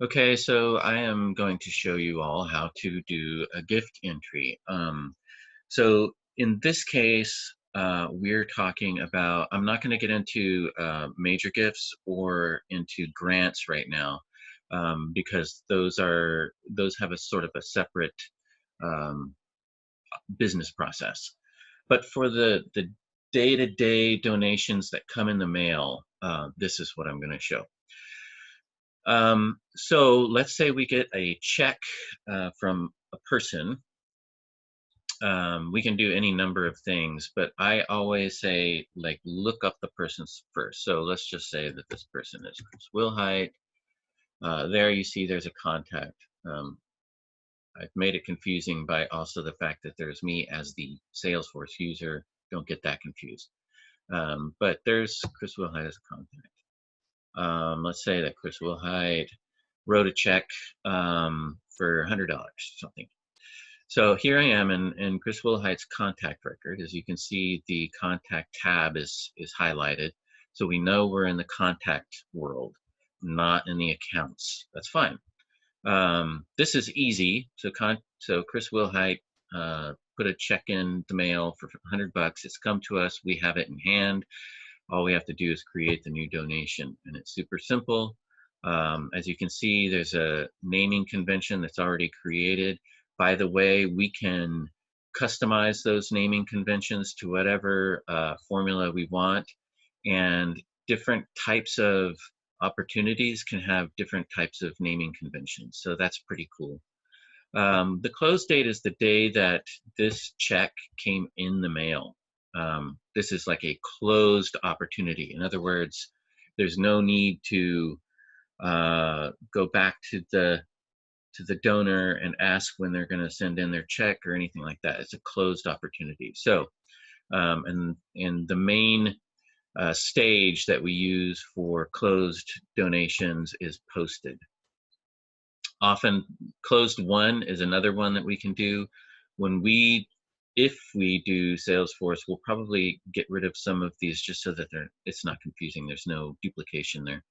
Okay, so I am going to show you all how to do a gift entry. So in this case, we're talking about, I'm not going to get into major gifts or into grants right now, because those have a sort of a separate um, business process. But for the day-to-day donations that come in the mail, this is what I'm going to show. So let's say we get a check from a person. We can do any number of things, but I always say, like, look up the person's first. So let's just say that this person is Chris Wilhite. There you see there's a contact. I've made it confusing by also the fact that there's me as the Salesforce user. Don't get that confused. But there's Chris Wilhite as a contact. Let's say that Chris Wilhite wrote a check for $100, something. So here I am in Chris Wilhite's contact record. As you can see, the contact tab is highlighted. So we know we're in the contact world, not in the accounts. That's fine. This is easy. So Chris Wilhite put a check in the mail for $100. It's come to us. We have it in hand. All we have to do is create the new donation, and it's super simple. As you can see, there's a naming convention that's already created. By the way, we can customize those naming conventions to whatever formula we want, and different types of opportunities can have different types of naming conventions. So that's pretty cool. The close date is the day that this check came in the mail. This is like a closed opportunity. In other words, there's no need to go back to the donor and ask when they're going to send in their check or anything like that. It's a closed opportunity. So, and the main stage that we use for closed donations is posted. Often closed won is another one that we can do. If we do Salesforce, we'll probably get rid of some of these just so that it's not confusing. There's no duplication there.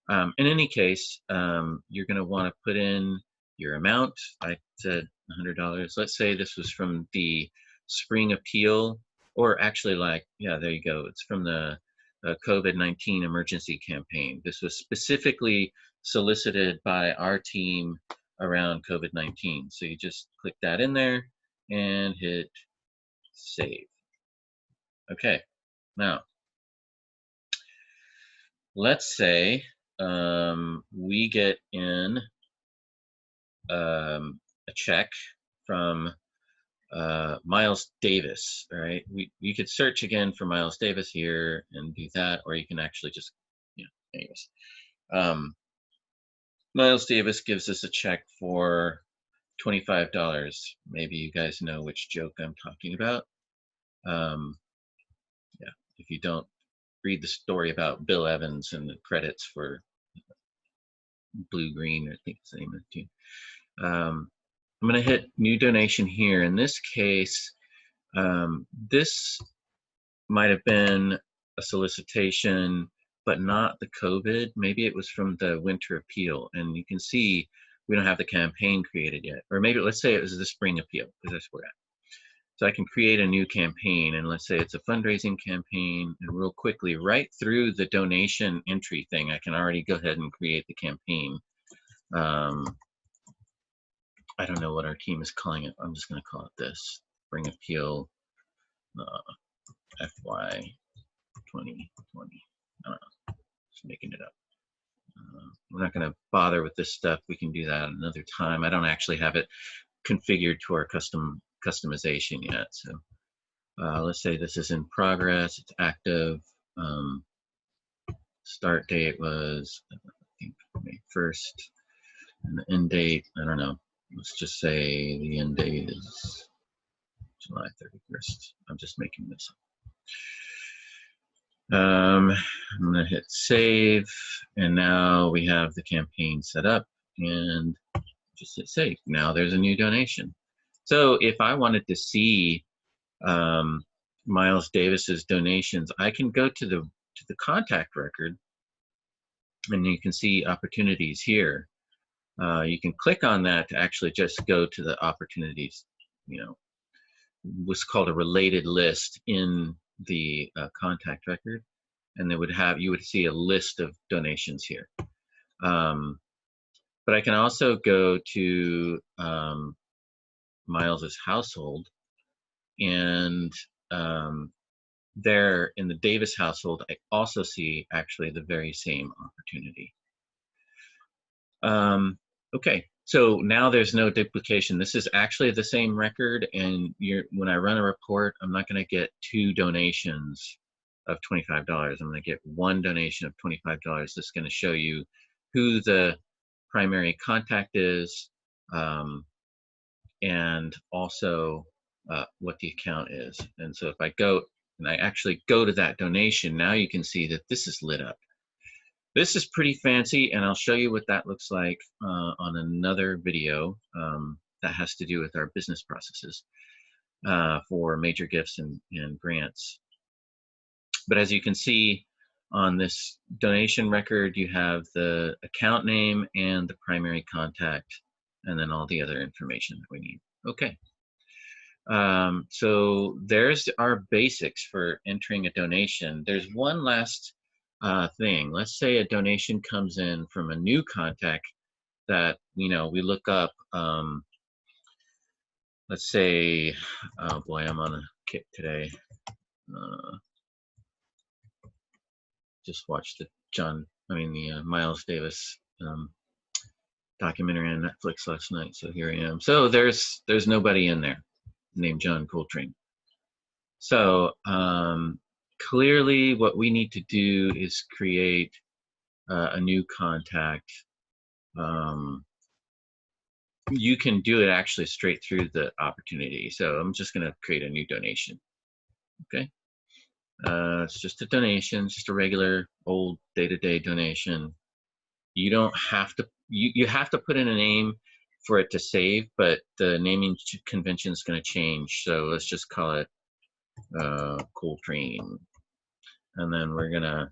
In any case, you're going to want to put in your amount. I said $100. Let's say this was from the spring appeal, or actually, like, yeah, there you go. It's from the COVID-19 emergency campaign. This was specifically solicited by our team around COVID-19. So you just click that in there and hit save. Okay, now let's say we get in a check from Miles Davis. All right, you could search again for Miles Davis here and do that, or you can actually just, anyways. Miles Davis gives us a check for $25. Maybe you guys know which joke I'm talking about. Yeah, if you don't, read the story about Bill Evans and the credits for Blue Green, I think it's the name of the team. I'm going to hit new donation here. In this case, this might have been a solicitation, but not the COVID. Maybe it was from the winter appeal. And you can see we don't have the campaign created yet. Or maybe let's say it was the spring appeal, because that's where we're at. So I can create a new campaign, and let's say it's a fundraising campaign, and real quickly, right through the donation entry thing, I can already go ahead and create the campaign. I don't know what our team is calling it. I'm just going to call it this: Spring Appeal FY 2020. I don't know, just making it up. We're not going to bother with this stuff. We can do that another time. I don't actually have it configured to our customization yet. So let's say this is in progress. It's active. Start date was, I think, May 1st. And the end date, I don't know. Let's just say the end date is July 31st. I'm just making this up. I'm going to hit save, and now we have the campaign set up, and just hit save. Now there's a new donation. So if I wanted to see Miles Davis's donations, I can go to the contact record, and you can see opportunities here. You can click on that to actually just go to the opportunities, what's called a related list in the contact record, and you would see a list of donations here. But I can also go to Miles's household, and there in the Davis household, I also see actually the very same opportunity. Okay, so now there's no duplication. This is actually the same record, and when I run a report, I'm not going to get 2 donations of $25. I'm going to get 1 donation of $25. This is going to show you who the primary contact is, and also what the account is. And so if I go and I actually go to that donation, now you can see that this is lit up. This is pretty fancy, and I'll show you what that looks like on another video that has to do with our business processes for major gifts and grants. But as you can see on this donation record, you have the account name and the primary contact, and then all the other information that we need. Okay. So there's our basics for entering a donation. There's one last thing. Let's say a donation comes in from a new contact that we look up. Let's say, oh boy, I'm on a kick today. Just watched the Miles Davis documentary on Netflix last night. So here I am. So there's nobody in there named John Coltrane. So clearly what we need to do is create a new contact. You can do it actually straight through the opportunity. So I'm just going to create a new donation. Okay. It's just a donation, just a regular old day-to-day donation. You don't have to, you have to put in a name for it to save, but the naming convention is going to change. So let's just call it Coltrane. And then we're gonna,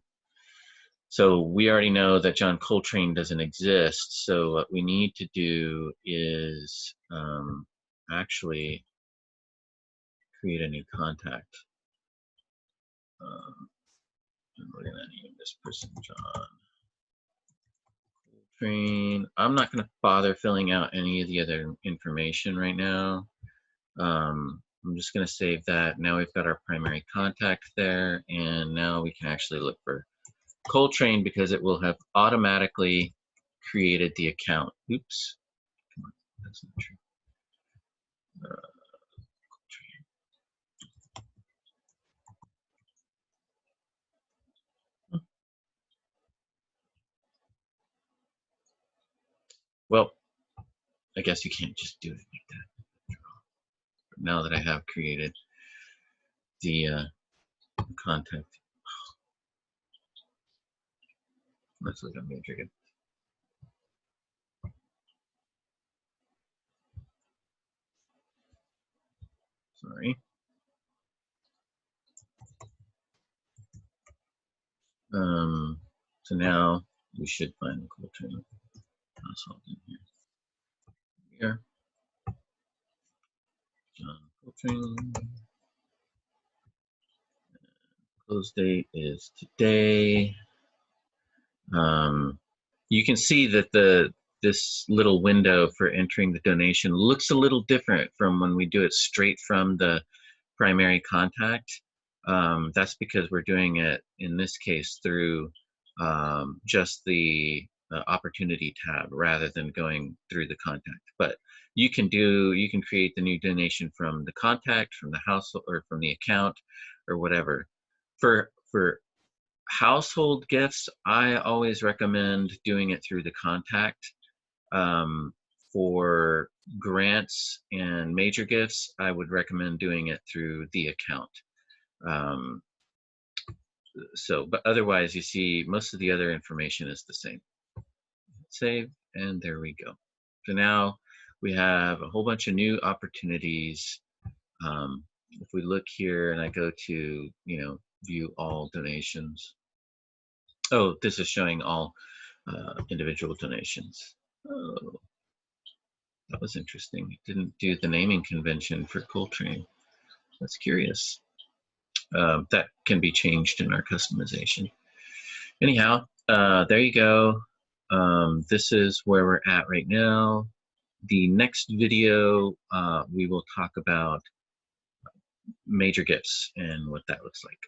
so we already know that John Coltrane doesn't exist. So what we need to do is actually create a new contact. And we're gonna name this person John Coltrane. I'm not gonna bother filling out any of the other information right now. I'm just going to save that. Now we've got our primary contact there, and now we can actually look for Coltrane because it will have automatically created the account. Oops, come on, that's not true. Well, I guess you can't just do it like that. Now that I have created the contact, let's look at Major Gift. Sorry. So now we should find the Coltrane household in here. Here, John Coltrane. Close date is today. You can see that this little window for entering the donation looks a little different from when we do it straight from the primary contact. That's because we're doing it in this case through just the opportunity tab rather than going through the contact. But you can create the new donation from the contact, from the household, or from the account, or whatever. For household gifts, I always recommend doing it through the contact. For grants and major gifts, I would recommend doing it through the account. But otherwise, you see most of the other information is the same. Save, and there we go. So now we have a whole bunch of new opportunities. If we look here and I go to, view all donations. Oh, this is showing all individual donations. Oh, that was interesting. It didn't do the naming convention for Coltrane. That's curious. That can be changed in our customization. Anyhow, there you go. This is where we're at right now. The next video, we will talk about major gifts and what that looks like.